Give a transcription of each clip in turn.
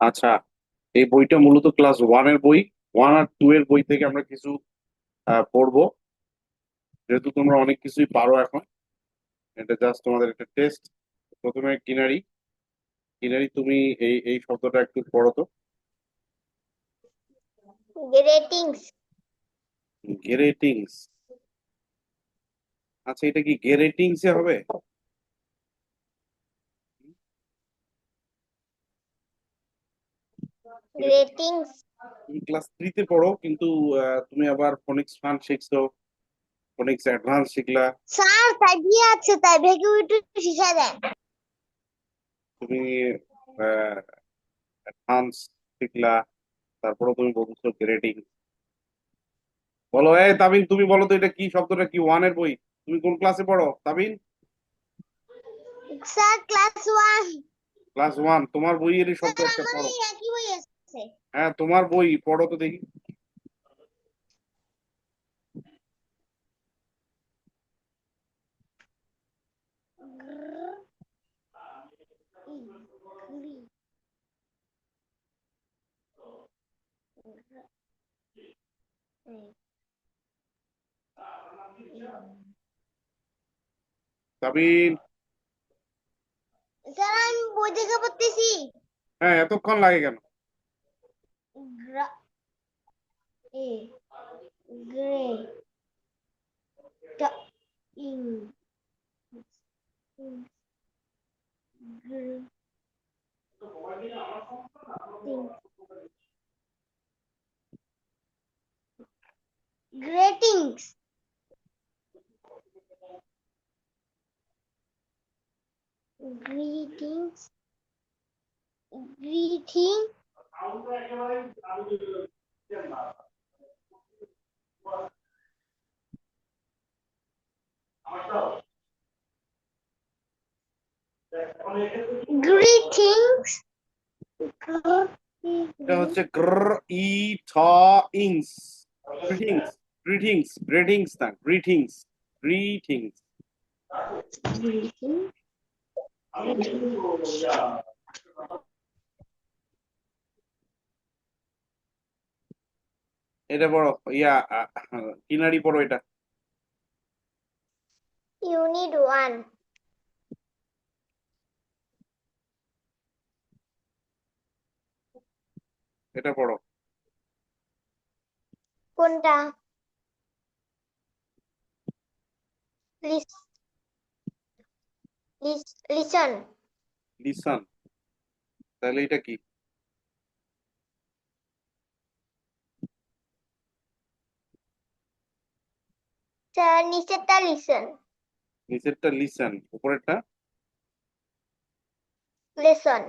আচ্ছা, এই বইটা মূলত ক্লাস ওয়ান এর বই। ওয়ান আর টু এর বই থেকে আমরা কিছু পড়বো। যেহেতু তোমরা অনেক কিছুই পারো এখন, এটা জাস্ট তোমাদের একটা টেস্ট। প্রথমে কিনারি। কিনারি, তুমি এই এই শব্দটা একটু পড়ো তো। গ্রেটিংস। গেরেটিংস। আচ্ছা, এটা কি গেরেটিংস এ হবে? গ্রেটিংস। তুমি ক্লাস থ্রিতে পড়ো, কিন্তু তুমি আবার ফোনিক্স ফান শিখছো, ফোনিক্স অ্যাডভান্স শিখলা। স্যার তাই দিয়ে আছে, তাই ভেগে একটু শিখা দেন। তুমি অ্যাডভান্স শিখলা, তারপরে তুমি বলছো গ্রেডিং। বলো, এই তাবিন, তুমি বলো তো এটা কি, শব্দটা কি? ওয়ান এর বই। তুমি কোন ক্লাসে পড়ো Tabin? Sir class one. Class one. তোমার বইয়েরই শব্দ স্যার একটা আমাদের পড়ো। একই বই আছে। হ্যাঁ, তোমার বই পড়ো তো দেখি। তাবিন। স্যার আমি বই দেখে পড়তেছি। হ্যাঁ, এতক্ষণ লাগে কেন? গ্রা- এ গ্রে টা ইং গ্রেটিংস। গ্রিটিংস। গ্রিটিং। গ্রিটিংস। এটা হচ্ছে গ্র ই ঠ ইংস। গ্রিটিংস। গ্রিটিংস, গ্রিটিংস না, গ্রিটিংস। গ্রিটিংস। গ্রিটিং। এটা পড়ো। ইয়া কিনারি পড়ো এটা। Unit one. এটা পড়ো। কোনটা? লিসন। লিসন। তাহলে এটা কি? স্যার নিচেরটা লিসন। নিচেরটা লিসন, উপরেরটা lesson.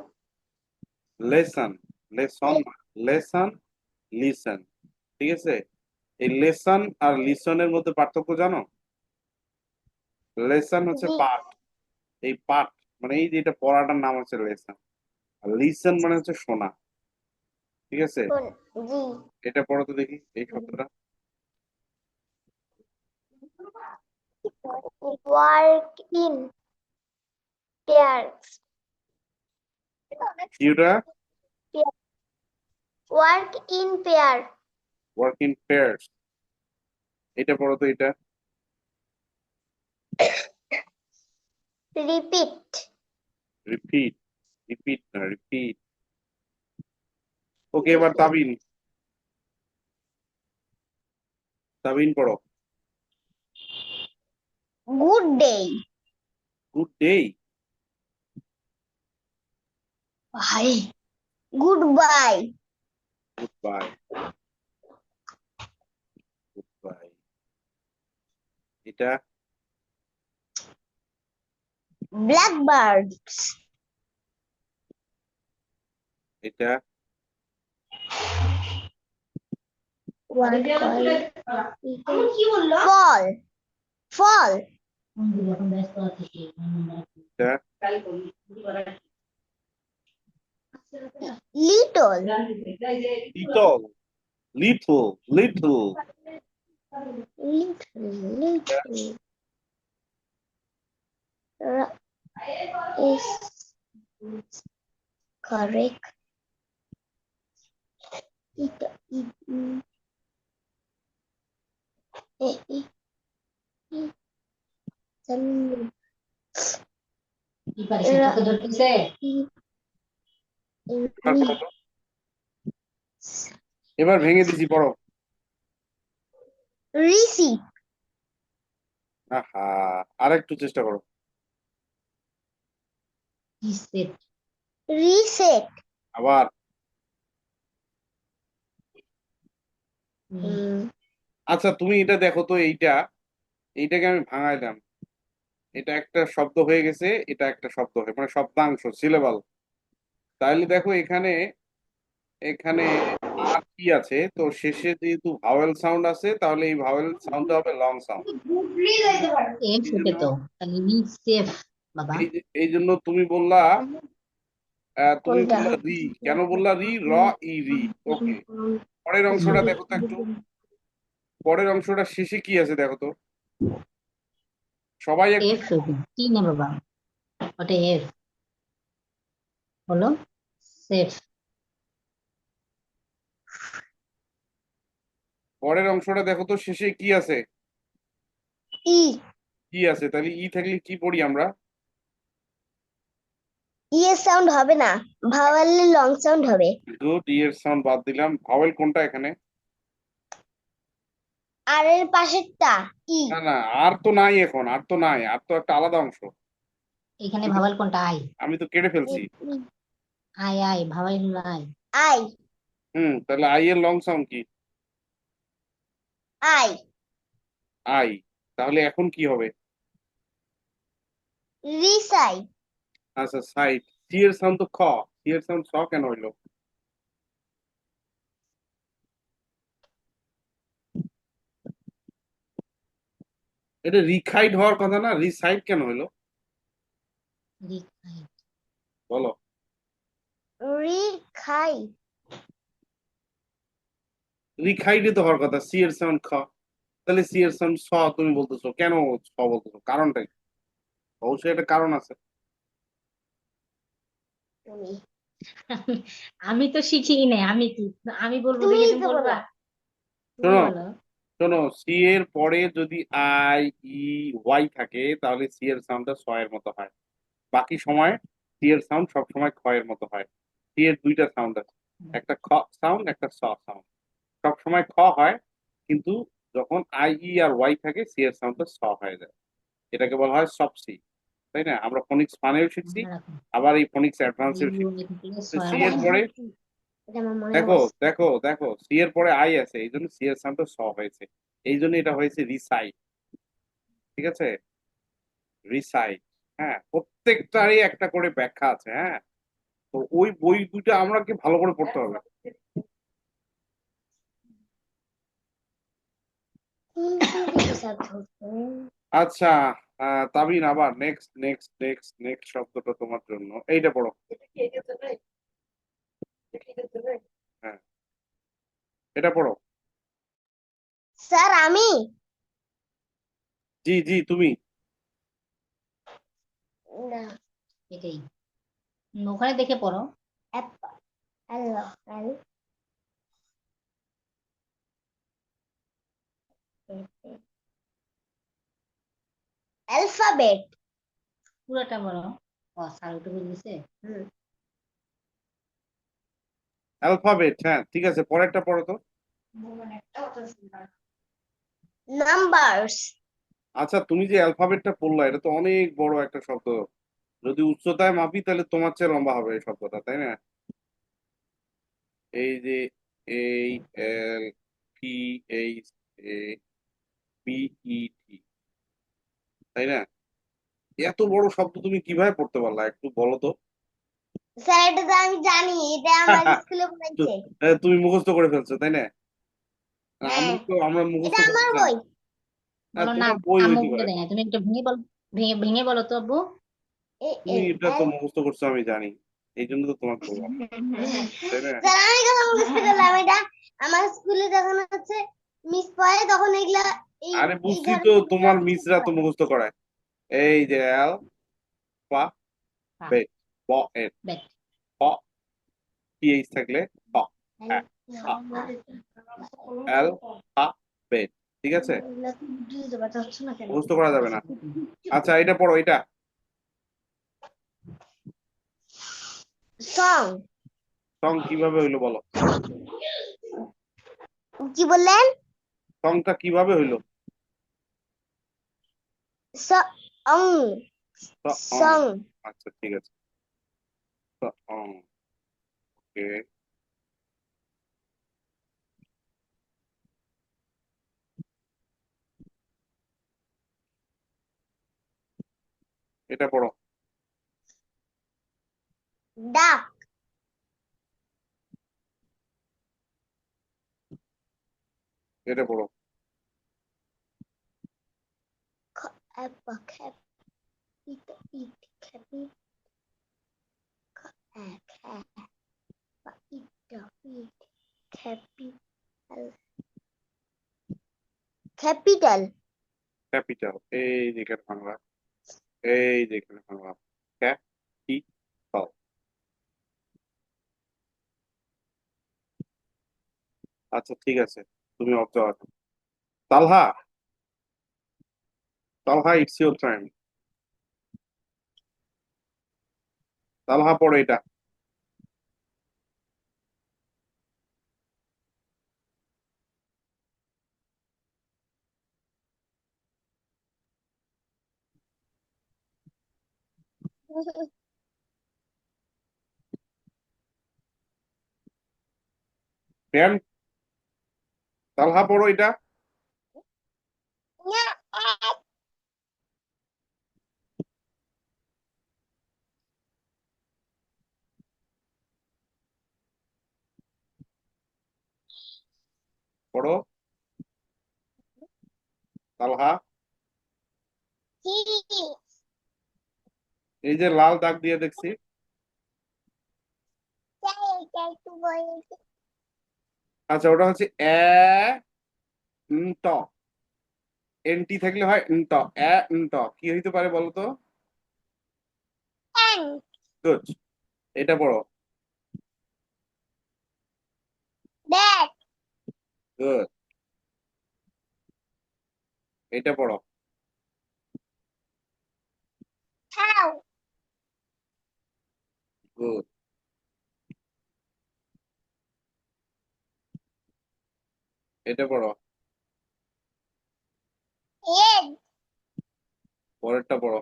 Lesson. Lesson. Lesson. Listen. ঠিক আছে। এই লেসন আর লিসনের মধ্যে পার্থক্য জানো? লেসন হচ্ছে জি। পাঠ। এই পাঠ মানে এই যে এটা পড়াটার নাম হচ্ছে লেসন। আর লিসন মানে হচ্ছে শোনা। ঠিক আছে। জি। এটা পড়ো তো দেখি এই শব্দটা। Work in pairs. কিউটা। Work in pair. Work in pairs. এটা পড়ো তো এটা। রিপিট। রিপিট। রিপিট না, রিপিট। ওকে, এবার তাবিন। তাবিন পড়ো। Good day. Good day. ভাই। Good bye. Good bye. Good bye. এটা। ব্ল্যাকবার্ডস। এটা। ফল। ফল। এটা। Little. Little. Little. Little. Little. Is correct. ইটা ই ই- এ ই ই চালু কি পারিস না, রা তোকে ধরতেছে? ই এবার রি পড়ো তো। এবার ভেঙে দিছি, পড়ো। ঋষি আহা, আরেকটু চেষ্টা করো। রিসেট। রিসেট আবার। আচ্ছা, তুমি এটা দেখো তো, এইটাকে আমি ভাঙাইলাম। এটা একটা শব্দ হয়ে গেছে, এটা একটা শব্দ হয়ে, মানে শব্দাংশ, সিলেবাল। তাহলে দেখো এখানে, এখানে আর কি আছে, তো শেষে যেহেতু ভাওয়েল সাউন্ড আছে, তাহলে এই ভাওয়েল সাউন্ডটা হবে লং সাউন্ড। এফ এই হবে জন্য, তো, তাহলে রিসেফ বাবা। এই জন্য তুমি বললা, তুমি কোনটা বললা রি। কেন বললা রি? র, ই, রি। ওকে, পরের অংশটা দেখো তো একটু। পরের অংশটা শেষে কি আছে দেখো তো, সবাই একটু এফ দেখো। হবে টি না বাবা, ওটা এফ হলো সেফ। পরের অংশটা দেখো তো, শেষে কি আছে? ই কি আছে? তাহলে ই থাকলে কি পড়ি আমরা? ই এর সাউন্ড হবে না, ভাওয়ালে লং সাউন্ড হবে। গুড, ই এর সাউন্ড বাদ দিলাম। ভাওয়েল কোনটা এখানে? আর এর পাশেরটা ই না না, আর তো নাই এখন, আর তো নাই, আর তো একটা আলাদা অংশ। এখানে আমি তো ভাওয়াল কোনটা? আই। আমি তো কেটে ফেলছি। আই আই ভাওয়াল হলো আই। আই তাহলে আই এর লং সাউন্ড কি? I I. তাহলে এখন কি হবে? রিসাই আচ্ছা, সাইড। সি এর সাউন্ড তো খ। সি এর সাউন্ড স কেন হইলো? এটা রিখাইড হওয়ার কথা না, রিসাইড কেন হইলো? রিখাই। বলো। রিখাই রিখাইডে তো হওয়ার কথা, সি এর সাউন্ড খ। তাহলে সি এর সাউন্ড স তুমি বলতেছো কেন? স বলতেছো, কারণটা কি? অবশ্যই একটা কারণ আছে। তুমি আমি তো শিখিনি নাই, আমি কি আমি বলবো দেখে তুমিই তুমি তো বলবা? বলো। তুমি শোনো, বলো। শোনো, সি এর পরে যদি আই, ই, ওয়াই থাকে, তাহলে সি এর সাউন্ডটা স এর মতো হয়। বাকি সময় সি এর সাউন্ড সব সময় খ এর মতো হয়। সি এর দুইটা সাউন্ড আছে, একটা খ সাউন্ড, একটা স সাউন্ড। সব সময় খ হয়, কিন্তু যখন আই, ই আর ওয়াই থাকে, সি এর সাউন্ডটা স হয়ে যায়। এটাকে বলা হয় সব সি। তাই না? আমরা ফোনিক্স ওয়ানেও শিখছি, মনে রাখো। আবার এই ফোনিক্স অ্যাডভান্সেও ইউ শিখছি। লিখলে তো ছয় সি এটা এর হবে। পরে, এটা আমার মনে দেখো আছে। দেখো দেখো, সি এর পরে আই আছে, এই জন্য সি এর সাউন্ডটা স হয়েছে। এই জন্য এটা হয়েছে রিসাইট। ঠিক আছে, রিসাইট। হ্যাঁ, প্রত্যেকটারই একটা করে ব্যাখ্যা আছে। হ্যাঁ, তো ওই বই দুইটা আমরা কি ভালো করে পড়তে হবে। আচ্ছা, তাবিন, আবার নেক্সট নেক্সট নেক্সট নেক্সট শব্দটা তোমার জন্য, এইটা পড়ো। হ্যাঁ, এটা পড়ো। স্যার আমি জি জি, তুমি। না এটাই। ওখানে দেখে পড়ো। অ্যাপল অ্যাপল অ্যালফাবেট পুরোটা বলো। ও স্যার ওটা বলে দিছে। অ্যালফাবেট, হ্যাঁ ঠিক আছে, পরেরটা পড়ো তো। নাম্বারস আচ্ছা, তুমি যে অ্যালফাবেটটা পড়লা, এটা তো অনেক বড় একটা শব্দ। যদি উচ্চতায় মাপি, তাহলে তোমার চেয়ে লম্বা হবে এই শব্দটা, তাই না? এই যে এই L P H A P E T, তাই না? এত বড় শব্দ তুমি কিভাবে পড়তে পারলা, একটু বলো তো। স্যার এটা তো আমি জানি, এটা আমার স্কুলে পড়াইছে। তুমি মুখস্থ করে ফেলছো, তাই না? হ্যাঁ আমরা মুখস্থ এটা করতে আমার চাই না। বই। বলো না, তোমার বই আম্মু হইতে বলে পারে, দেয় না, তুমি একটু ভেঙে বল। ভেঙে ভেঙে বলো তো আব্বু। এ তুমি এল এটা তো এল মুখস্থ করছো আমি জানি, এই জন্য তো তোমাকে বললাম, তাই না? স্যার আমি কথা বুঝতে পারলাম এটা। আমার স্কুলে যখন হচ্ছে মিস পড়ে তখন এগুলা এই আরে এই বুঝছি তো, ধরনের তোমার মুখস্থ মিসরা তো করায়। মুখস্থ করায়। এই যে এল, পা, বে, ব, এর, ব্যাট। প, পি এইচ থাকলে প। হ্যাঁ, অ্যালফাবেট, ঠিক আছে, মুখস্থ করা যাবে না। আচ্ছা এটা পড়ো, এটা সং। সং কিভাবে হইলো বলো, কি বললেন? সংটা কিভাবে হইলো? সং। সং। সং। আচ্ছা ঠিক আছে, সং, ওকে। এটা পড়ো, ডাক। এটা পড়ো, খ্যাপ ইট ইট খ্যাপি ইট ইট খ্যাপি ক্যাপিটাল। ক্যাপিটাল, এই যে এখানে বাংলা, এই যে এখানে বাংলা, ক্যাপিটাল। আচ্ছা ঠিক আছে, তুমি observe. Talha, Talha it's your time. Talha পড়ো এটা। প্রেম, তালহা পড়ো এটা। পড়ো তালহা। এই যে লাল দাগ দিয়ে দেখছি, আচ্ছা ওটা হচ্ছে এ ট, এনটি থাকলে হয় ট, এ ট কি হইতে পারে বলো তো? গুড, এটা পড়ো। গুড, এটা পড়ো। গুড, এটা পড়ো। পরেরটা পড়ো।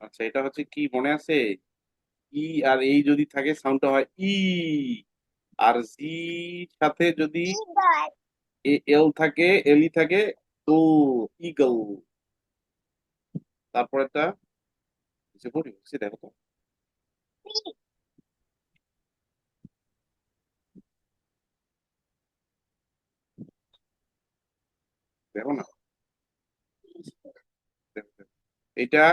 আচ্ছা এটা হচ্ছে কি মনে আছে? ই আর এই যদি থাকে সাউন্ডটা হয় ই, আর জি সাথে যদি এল থাকে, এলই থাকে, তো ইগল। তারপরেরটা যে বলি হচ্ছে দেখো তো, দেখো না, দেখো, দেখো। এটা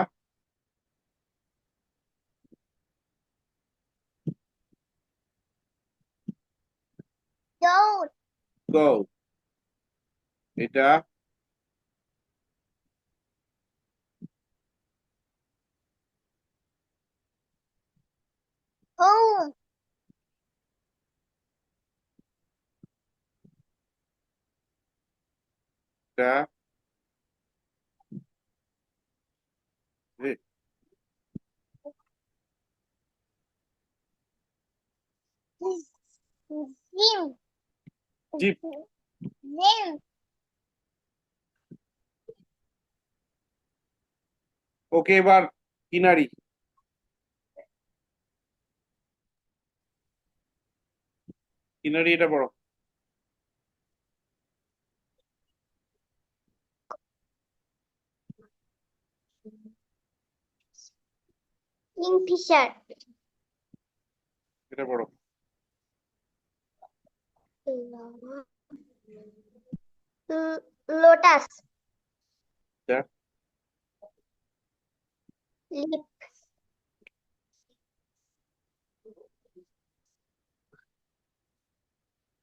গো, এটা এটা এ, জিপ। ওকে এবার কিনারি, কিনারি এটা পড়ো। কিংফিশার। এটা পড়ো। লোটাস। এটা লিপ।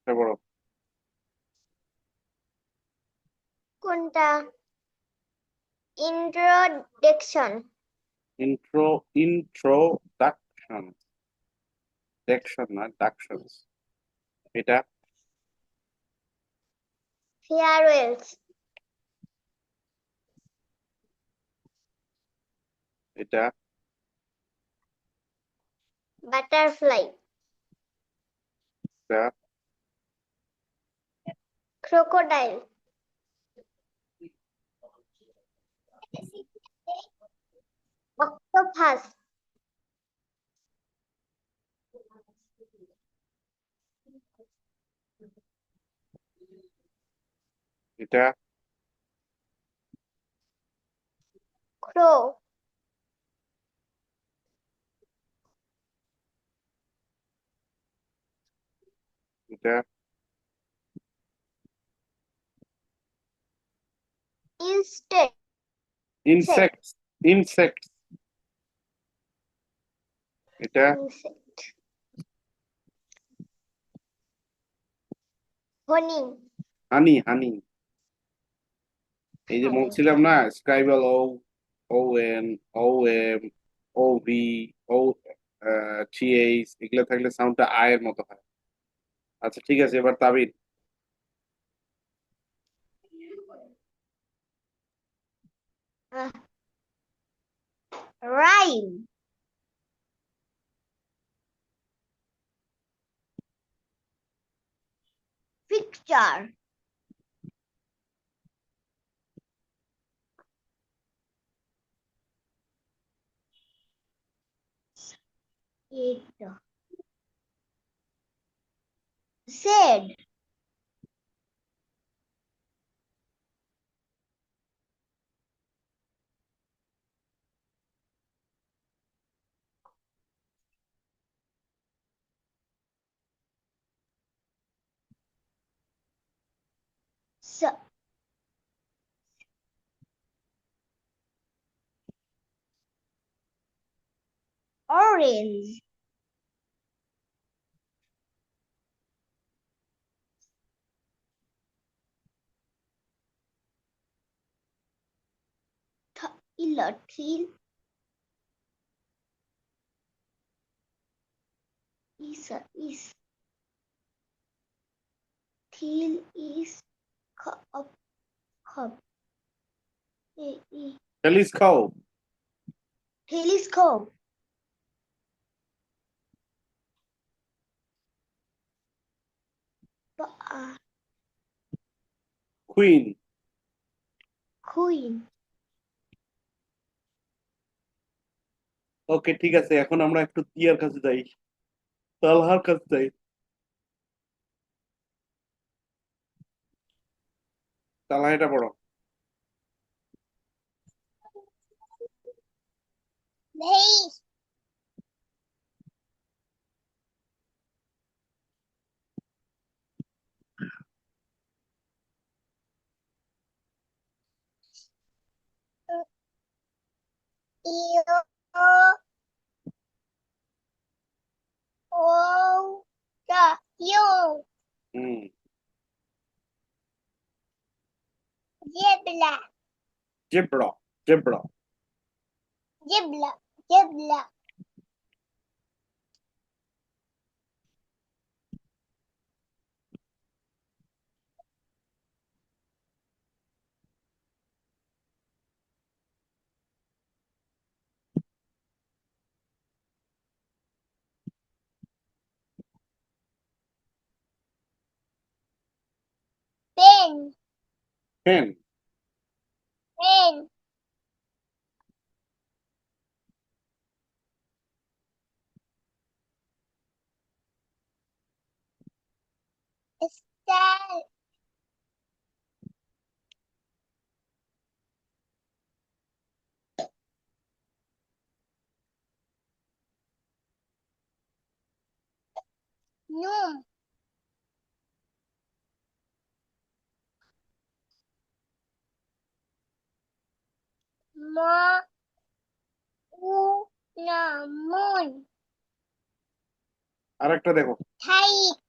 এটা পড়ো। কোনটা? ইন্ট্রোডাকশন। ইন্ট্রোডাকশন, ডাকশন না ডাকশনস। এটা farewells, এটা butterfly, এটা crocodile, octopus, এটা crow, এটা insect, ইনসেক্টস, ইনসেক্টস। এটা insect, honey, হানি, হানি। এই যে honey, বলছিলাম না, স্ক্রাইবেল, ও, ও এন, ও এম, ও ভি, ও টি এইচ, এগুলো থাকলে সাউন্ডটা আয়ের মতো হয়। আচ্ছা ঠিক আছে, এবার তাবিদ। uh, rhyme, picture, it, said, s- orange, till, is, till is, cup, cup, telescope, telescope, uh, queen. queen, ওকে ঠিক আছে, এখন আমরা একটু তিয়ার কাছে যাই, তালহার কাছে যাই। তালহা এটা পড়ো। vase, you, hmm, zebra, zebra, zebra. zebra, zebra, pen, pen, pen, star, gnome, ma, moon, আর একটা দেখো। kite,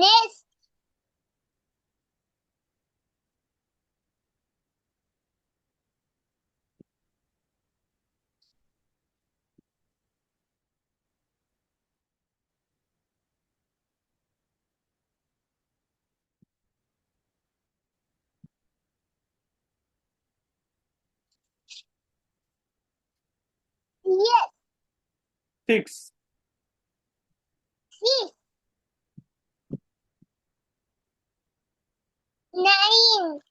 Nest. Yes. 6, 6. 9.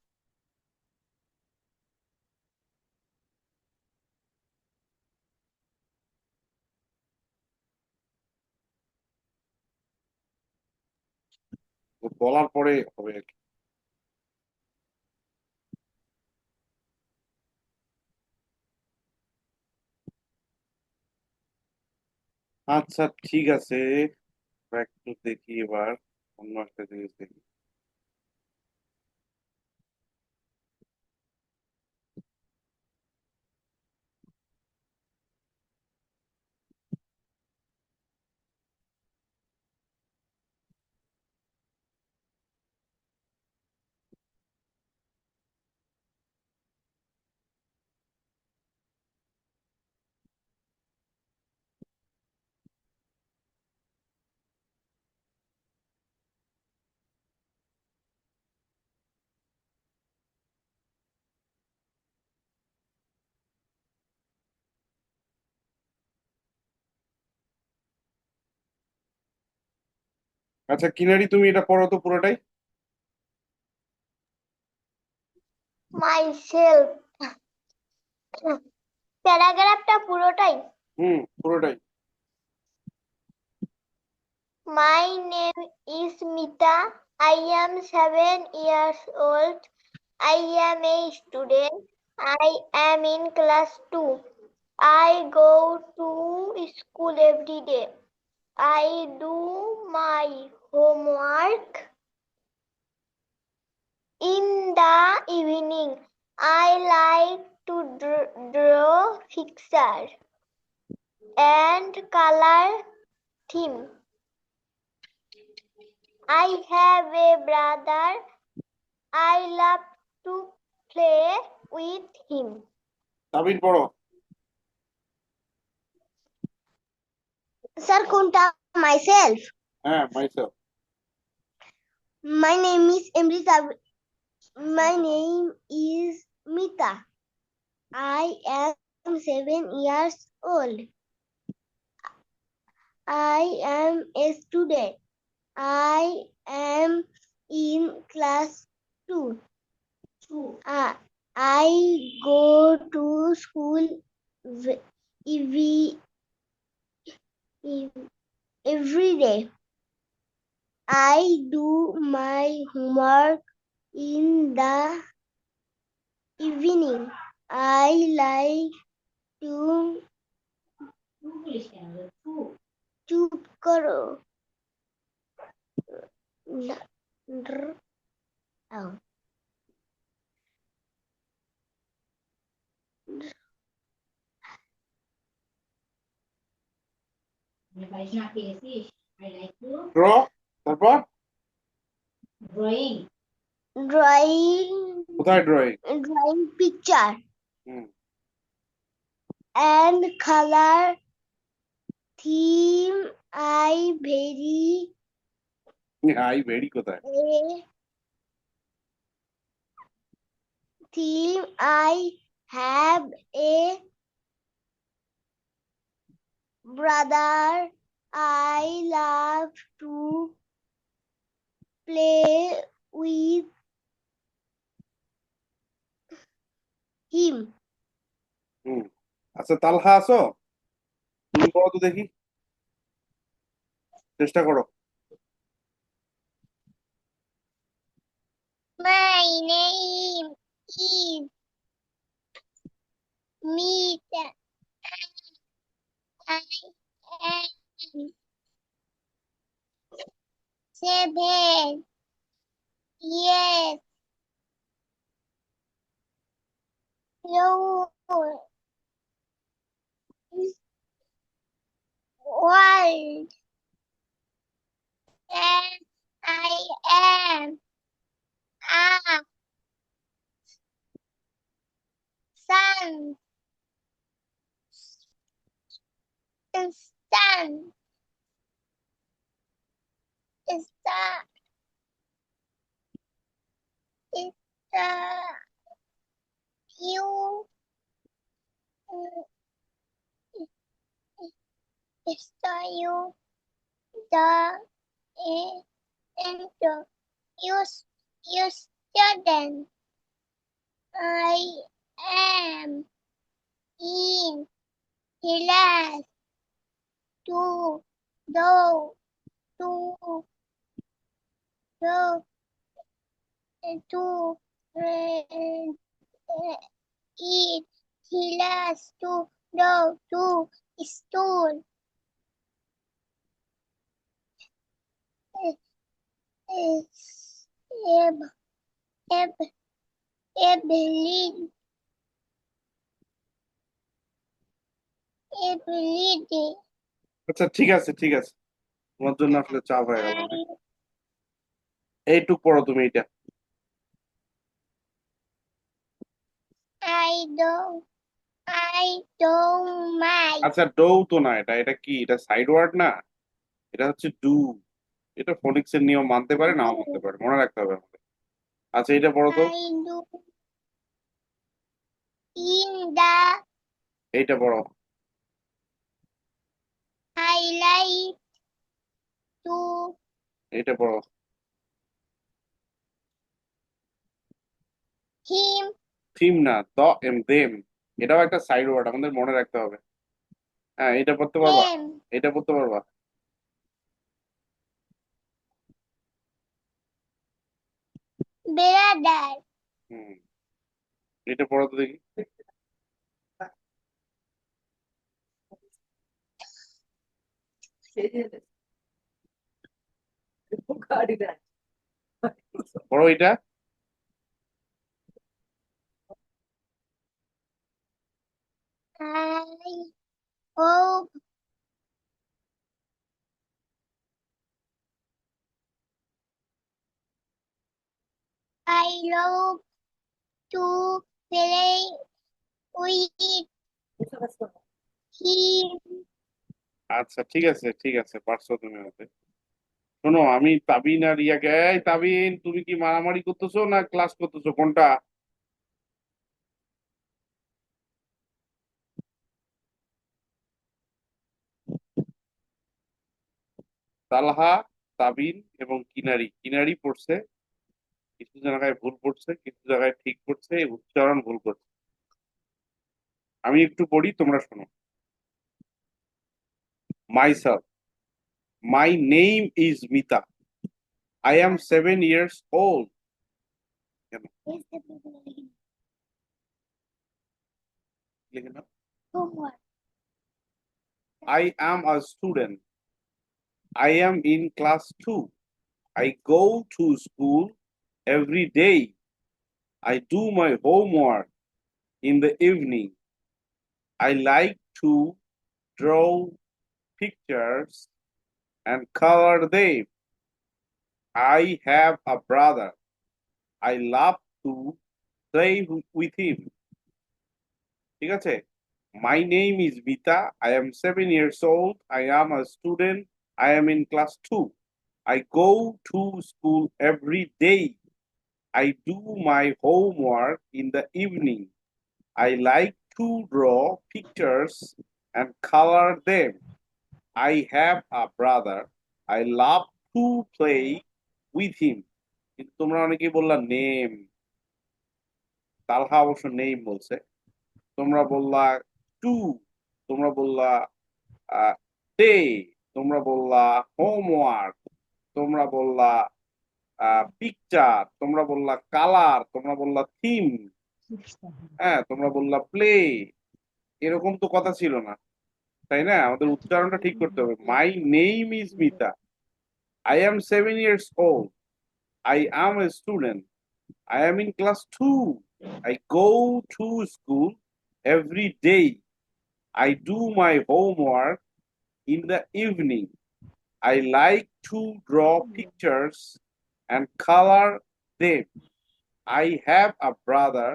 বলার পরে হবে আর কি। আচ্ছা ঠিক আছে, একটু দেখি এবার অন্য একটা জিনিস দেখি। আচ্ছা কিনারি, তুমি এটা পড়ো তো পুরোটাই। Myself. প্যারাগ্রাফটা পুরোটাই। পুরোটাই। My name is Mita. I am 7 years old. I am a student. I am in class 2. I go to school every day. I do my homework in the evening. I like to draw picture and color theme. I have a brother. I love to play with him. তাবিন পড়ো। Sir, কোনটা? Myself. হ্যাঁ, myself. My name is Amrita. My name is Mita. I am 7 years old. I am a student. I am in class 2. I go to school every day. I do my homework in the evening. I like to চুপ করো। Draw, তারপর Drawing কোথায় drawing? picture hmm and color theme. I I very কোথায়? have a brother. I love to play with him. হুম আচ্ছা, তালহা আছো? তুমি পড়ো তো দেখি, চেষ্টা করো। My name is Mita. I am 7 years old. And I sun, sun, is the you is the you the and you student. I am in class to do to do to eat class to go to school. Every day. আচ্ছা ঠিক আছে ঠিক আছে, তোমার জন্য আসলে চাপ হয়ে গেল অনেক। এইটুক পড়ো তুমি এটা। I don't mind. আচ্ছা ডৌ তো না, এটা এটা কি, এটা সাইড ওয়ার্ড না, এটা হচ্ছে ডু। এটা ফোনিক্স এর নিয়ম মানতে পারে নাও মানতে পারে, মনে রাখতে হবে আমাদের। আচ্ছা এটা পড়ো তো, I do in the এইটা পড়ো। I like to এইটা পড়ো। him থিম না, দ এম দেম, এটাও একটা সাইড ওয়ার্ড, আমাদের মনে রাখতে হবে। হ্যাঁ এটা পড়তে পারবা, them এটা পড়তে পারবা। brother. হুম, এটা পড়ো তো দেখি। পড়ো এটা। I hope I love to play with him. আচ্ছা ঠিক আছে ঠিক আছে, পারছো তুমি হতে। শোনো আমি তাবিন আর রিয়াকে, এই তাবিন তুমি কি মারামারি করতেছো না ক্লাস করতেছো, কোনটা? তালহা, তাবিন এবং কিনারি, কিনারি পড়ছে, কিছু জায়গায় ভুল পড়ছে, কিছু জায়গায় ঠিক পড়ছে, উচ্চারণ ভুল করছে। আমি একটু পড়ি, তোমরা শোনো। Myself, my name is Mita, I am 7 years old। কেন লিখে নাও। Homework. I am a student, I am in class 2, I go to school every day, I do my homework in the evening, I like to draw pictures and color them, I have a brother, I love to play with him। ঠিক আছে? My name is Mita, I am 7 years old, I am a student, I am in class 2, I go to school every day, I do my homework in the evening, I like to draw pictures and color them, I have a brother, I love to play with him। কিন্তু তোমরা অনেকেই বললা name, তালহা অবশ্য name বলছে, তোমরা বললা two, তোমরা বললা ডে, তোমরা বললা হোমওয়ার্ক, তোমরা বললা পিকচার, তোমরা বললা কালার, তোমরা বললা থিম, হ্যাঁ তোমরা বললা প্লে। এরকম তো কথা ছিল না, তাই না? আমাদের উচ্চারণটা ঠিক করতে হবে। মাই name is Mita, I am 7 years old, I M a student, I am in class 2, I go to school every day, I do my homework in the evening, I like to draw pictures and color them, I have a brother,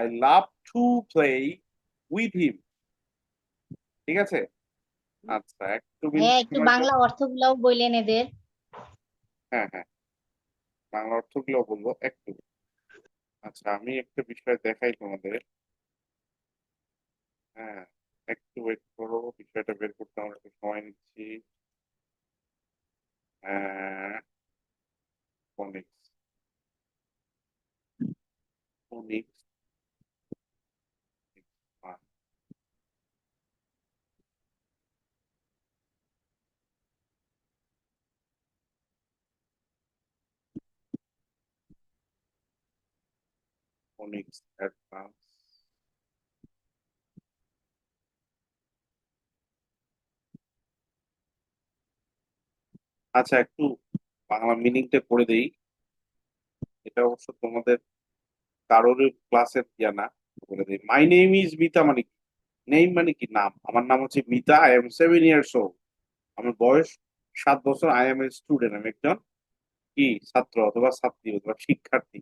I love to play with him. ঠিক আছে? আচ্ছা, একটু ভাইয়া minute একটু সময় দাও। বাংলা অর্থগুলাও বললেন এদের। হ্যাঁ, হ্যাঁ, বাংলা অর্থগুলো বলবো একটু। আচ্ছা, আমি একটা বিষয় দেখাই তোমাদের। হ্যাঁ, একটু ওয়েট করো, বিষয়টা বের করতে আমরা একটু সময় নিচ্ছি। Phoenix, Phoenix, Phoenix advance. আচ্ছা, একটু বাংলা মিনিংটা করে দেই। এটা অবশ্য তোমাদের কারোর ক্লাসের ইয়া না, বলে দিই। মাই নেম ইজ মিতা, মানে কি? নেম মানে কি? নাম। আমার নাম হচ্ছে Mita. I am 7 years old। আমার বয়স 7 বছর। আই এম এ স্টুডেন্ট, আমি একজন কি ছাত্র অথবা ছাত্রী অথবা শিক্ষার্থী।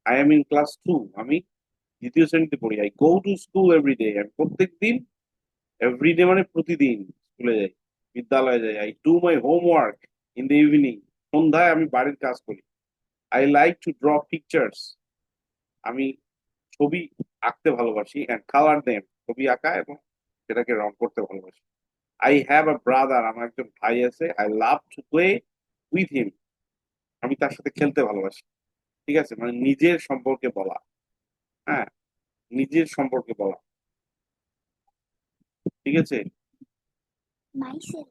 I am in class 2। আমি দ্বিতীয় শ্রেণীতে পড়ি। I go to school every day. আমি প্রত্যেক দিন, এভরিডে মানে প্রতিদিন স্কুলে যাই, বিদ্যালয়ে যাই। I do my homework in the evening. সন্ধ্যায় আমি বাড়ির কাজ করি। I like two draw pictures. আমি ছবি আঁকতে ভালোবাসি। অ্যান্ড কালার দেম, ছবি আঁকা এবং সেটাকে রং করতে ভালোবাসি। I have a brother. আমার একজন ভাই আছে। I love to play with him. আমি তার সাথে খেলতে ভালোবাসি। ঠিক আছে, মানে নিজের সম্পর্কে বলা। হ্যাঁ, নিজের সম্পর্কে বলা। ঠিক আছে, myself.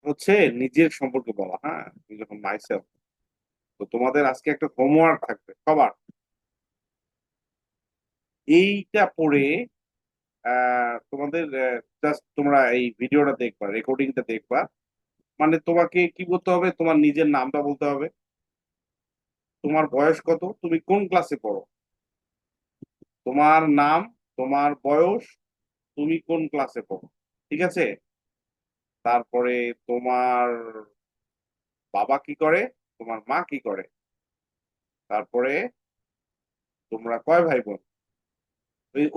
হচ্ছে নিজের সম্পর্কে বলা। হ্যাঁ, যখন মাইসেলফ। তো তোমাদের আজকে একটা হোমওয়ার্ক থাকবে সবার। এইটা পড়ে তোমাদের জাস্ট তোমরা এই ভিডিওটা দেখবা, রেকর্ডিংটা দেখবা। মানে তোমাকে কি বলতে হবে? তোমার নিজের নামটা বলতে হবে, তোমার বয়স কত, তুমি কোন ক্লাসে পড়ো, তোমার নাম, তোমার বয়স, তুমি কোন ক্লাসে পড়ো। ঠিক আছে? তারপরে তোমার বাবা কি করে, তোমার মা কি করে, তারপরে তোমরা কয় ভাই বোন।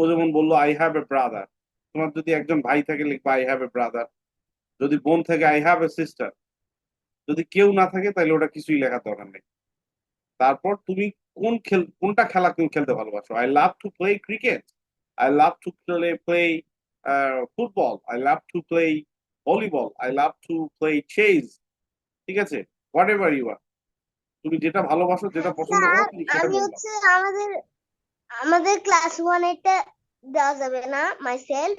ও যেমন বললো আই হ্যাভ এ ব্রাদার। তোমার যদি একজন ভাই থাকে লিখবা আই হ্যাভ এ ব্রাদার। যদি বোন থাকে আই হ্যাভ এ সিস্টার। যদি কেউ না থাকে তাহলে ওটা কিছুই লেখার দরকার নেই। তারপর তুমি কোনটা খেলা তুমি খেলতে ভালোবাসো। I love to play cricket. I love to play football. I love to play volleyball. I love to play chess. ঠিক আছে, হোয়াট এভার ইউ আর। তুমি যেটা ভালোবাসো, যেটা পছন্দ করো, স্যার, তুমি সেটা আমি বলবা। হচ্ছে আমাদের আমাদের ক্লাস 1 এটা দেওয়া যাবে না, মাইসেলফ।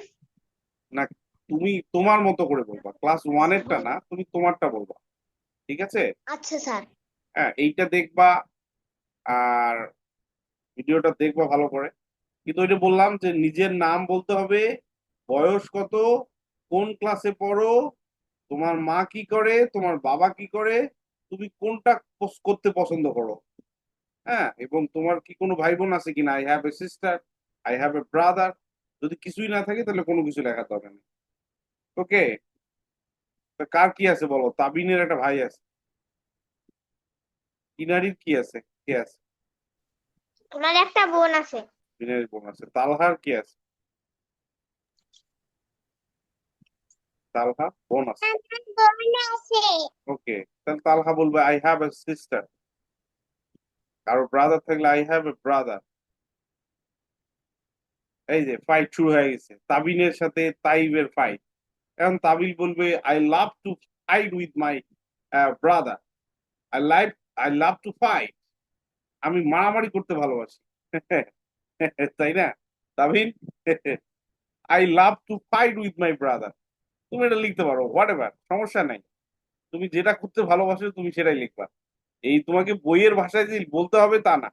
না, তুমি তোমার মতো করে বলবা। ক্লাস 1 এরটা না, তুমি তোমারটা বলবা। ঠিক আছে? আচ্ছা স্যার। হ্যাঁ, এইটা দেখবা আর ভিডিওটা দেখবা ভালো করে। কিন্তু ওই যে বললাম যে নিজের নাম বলতে হবে, বয়স কত, কোন ক্লাসে পড়ো, তোমার মা কি করে, তোমার বাবা কি করে, তুমি কোনটা করতে পছন্দ করো। হ্যাঁ, এবং তোমার কি কোনো ভাই বোন আছে কিনা। I have a sister, I have a brother. যদি কিছুই না থাকে তাহলে কোনো কিছু লেখার দরকার নেই। ওকে? কার কি আছে বলো? তাবিনের একটা ভাই আছে। ইনারির কি আছে? কে আছে? ওনার একটা বোন আছে। বিনারির বোন আছে। তালহার কি আছে? তালহা বোন আছে। আমার বোন আছে। ওকে, তাহলে তালহা বলবে আই হ্যাভ এ সিস্টার। কারো ব্রাদার থাকলে আই হ্যাভ এ ব্রাদার। এই যে ফাইট শুরু হয়ে গেছে, তাবিনের সাথে তাইবের ফাইট। এখন তাবিল বলবে I love to fight with my brother. I live I love to fight. আমি মারামারি করতে ভালোবাসি। তাই না Tabin? I love to fight with my brother. তুমি এটা লিখতে পারো, হোয়াট এভার, সমস্যা নাই। তুমি যেটা করতে ভালোবাসো তুমি সেটাই লিখবা। এই তোমাকে বইয়ের ভাষায় যে বলতে হবে তা না।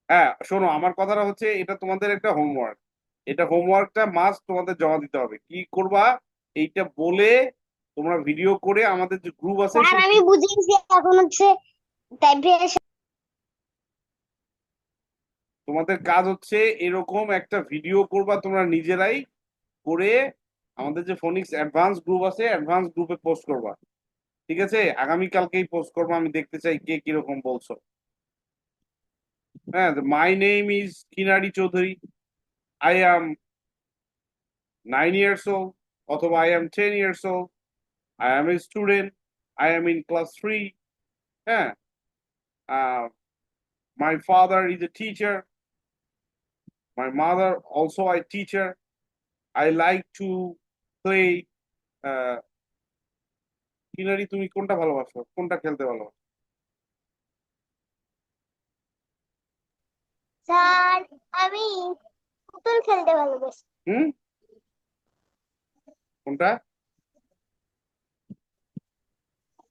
হ্যাঁ, শোনো, আমার কথাটা হচ্ছে এটা তোমাদের একটা হোমওয়ার্ক। এটা হোমওয়ার্কটা মাস্ট তোমাদের জমা দিতে হবে। কি করবা? এইটা বলে তোমরা ভিডিও করে আমাদের যে গ্রুপ আছে স্যার, সেই আমি বুঝিয়েছি, এখন হচ্ছে টাইপ। তোমাদের কাজ হচ্ছে এরকম একটা ভিডিও করবা তোমরা নিজেরাই করে আমাদের যে ফোনিক্স অ্যাডভান্স গ্রুপ আছে, অ্যাডভান্স গ্রুপে পোস্ট করবা। ঠিক আছে? আগামীকালকেই পোস্ট করবো। আমি দেখতে চাই কে কিরকম বলছো। হ্যাঁ, my name is Kinari Chowdhury, I am 9 years old, অথবা I am 10 years old, I am a student, I am in class 3, হ্যাঁ, my father is a teacher, my mother also I teacher, I like to play. Kinari, তুমি কোনটা ভালোবাসো, কোনটা খেলতে ভালোবাসো? Sir, আমি পুতুল খেলতে ভালোবাসি। হুম, কোনটা?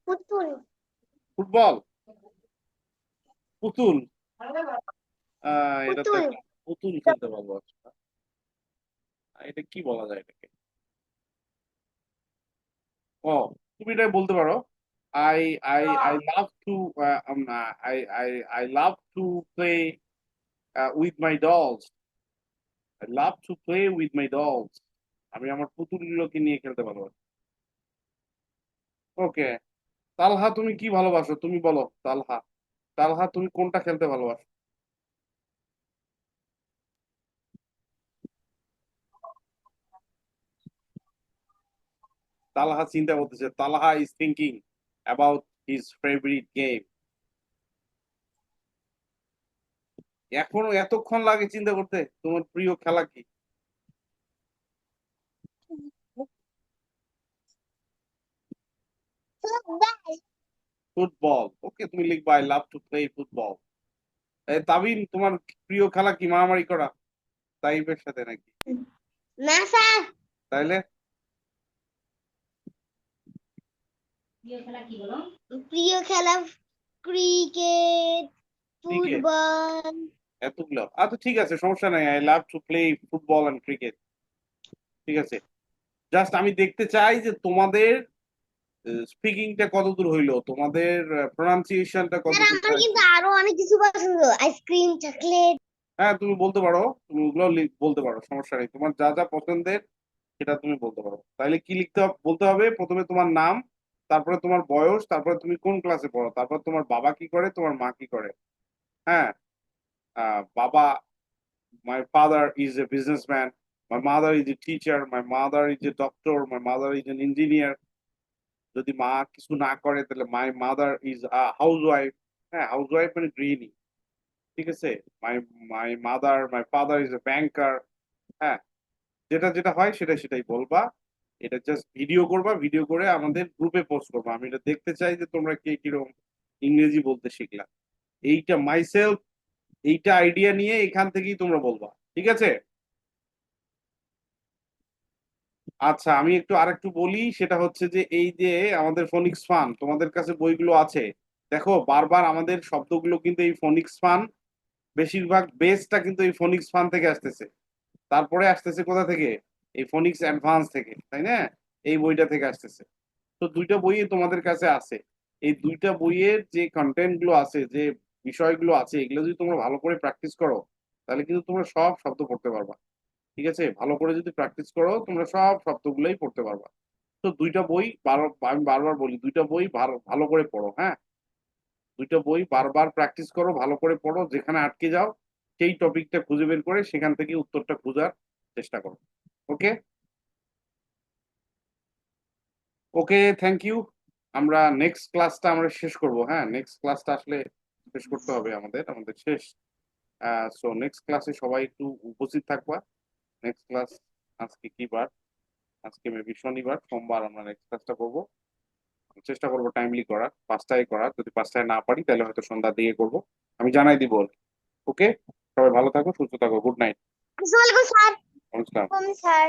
পুতুল। ফুটবল, পুতুল? এটা তো পুতুল। একটা পুতুল খেলতে ভালোবাসো না? এটা কি বলা যায় এটাকে? ও, তুমি এটা বলতে পারো, I I love two I I I love to play with my dolls, I love to play with my dolls. আমি আমার পুতুলগুলোকে নিয়ে খেলতে ভালোবাসি। ওকে, তালহা, তুমি কি ভালোবাসো, তুমি বলো। তালহা, তালহা, তুমি কোনটা খেলতে ভালোবাসো? তালহা চিন্তা করতেছে, Talha is thinking about his favourite game. এখনো এতক্ষণ লাগে চিন্তা করতে তোমার প্রিয় খেলা কি? ফুটবল। ফুটবল। ওকে, তুমি লিখবা I love to play football. Tabin, তোমার প্রিয় খেলা কি, মারামারি করা তাইবের সাথে নাকি? না স্যার, তাইলে প্রিয় খেলা কি বলো? প্রিয় খেলা ক্রিকেট, ক্রিকেট? ফুটবল। এতগুলো, আচ্ছা ঠিক আছে, সমস্যা নাই, I love to play football and cricket. ঠিক আছে, জাস্ট আমি দেখতে চাই যে তোমাদের স্পিকিংটা কতদূর হইলো, তোমাদের প্রনাউন্সিয়েশনটা স্যার, কতদূর আমার হয়েছে। কিন্তু আরো অনেক কিছু পছন্দ, আইসক্রিম, চকলেট। হ্যাঁ, তুমি বলতে পারো, তুমি ওগুলো বলতে পারো, সমস্যা নেই, তোমার যা যা পছন্দের সেটা তুমি বলতে পারো। তাইলে কি লিখতে বলতে হবে, প্রথমে তোমার নাম, তারপরে তোমার বয়স, তারপরে তুমি কোন ক্লাসে পড়ো, তারপর তোমার বাবা কি করে, তোমার মা কি করে। হ্যাঁ, বাবা, my father is a businessman, my mother is a teacher, my mother is a doctor, my mother is an engineer. যদি মা কিছু না করে তাহলে my mother is a housewife. হ্যাঁ, হাউসওয়াইফ মানে গৃহিণী। ঠিক আছে, my my father is a banker. হ্যাঁ, যেটা যেটা হয় সেটাই বলবা। এটা জাস্ট ভিডিও করবা, ভিডিও করে আমাদের গ্রুপে পোস্ট করবা। আমি এটা দেখতে চাই যে তোমরা কে কিরকম ইংরেজি বলতে শিখলা। এইটা মাইসেলফ, এইটা আইডিয়া নিয়ে এখান থেকেই তোমরা বলবা। ঠিক আছে? আচ্ছা, আমি একটু আরেকটু বলি, সেটা হচ্ছে যে এই যে আমাদের ফোনিক্স ফান, তোমাদের কাছে বইগুলো আছে, দেখো বারবার আমাদের শব্দগুলো কিন্তু এই ফোনিক্স ফান, বেশিরভাগ বেসটা কিন্তু এই ফোনিক্স ফান থেকে আসতেছে, তারপরে আসতেছে কোথা থেকে, এই ফোনিক্স অ্যাডভান্স থেকে, তাই না? এই বইটা থেকে আসতেছে। তো দুইটা বই তোমাদের কাছে আছে, এই দুইটা বইয়ের যে কন্টেন্ট গুলো আছে, যে বিষয়গুলো আছে, এগুলো যদি তোমরা ভালো করে প্র্যাকটিস করো, তাহলে কিন্তু তোমরা সব শব্দ পড়তে পারবা। ঠিক আছে, ভালো করে যদি প্র্যাকটিস করো তোমরা সব শব্দগুলোই পড়তে পারবা। তো দুইটা বই আমি বারবার বলি, দুইটা বই ভালো ভালো করে পড়ো। হ্যাঁ, দুইটা বই বারবার প্র্যাকটিস করো, ভালো করে পড়ো, যেখানে আটকে যাও সেই টপিকটা খুঁজে বের করে সেখান থেকে উত্তরটা খোঁজার চেষ্টা করো। ওকে, ওকে, থ্যাংক ইউ। আমরা নেক্সট ক্লাসটা আমরা শেষ করব। হ্যাঁ, নেক্সট ক্লাসটা আসলে শেষ করতে হবে, আমাদের আমাদের শেষ। সো নেক্সট ক্লাসে সবাই একটু উপস্থিত থাকবা। নেক্সট ক্লাস, আজকে কি বার? আজকে মেবি শনিবার, সোমবার আমরা নেক্সট ক্লাসটা করবো। চেষ্টা করবো টাইমলি করার, 5টায় করার, যদি 5টায় না পারি তাহলে হয়তো সন্ধ্যার দিকে করবো, আমি জানাই দিব। ওকে, সবাই ভালো থাকো, সুস্থ থাকো, গুড নাইট। আসসালামু আলাইকুম স্যার। নমস্কার। স্যার।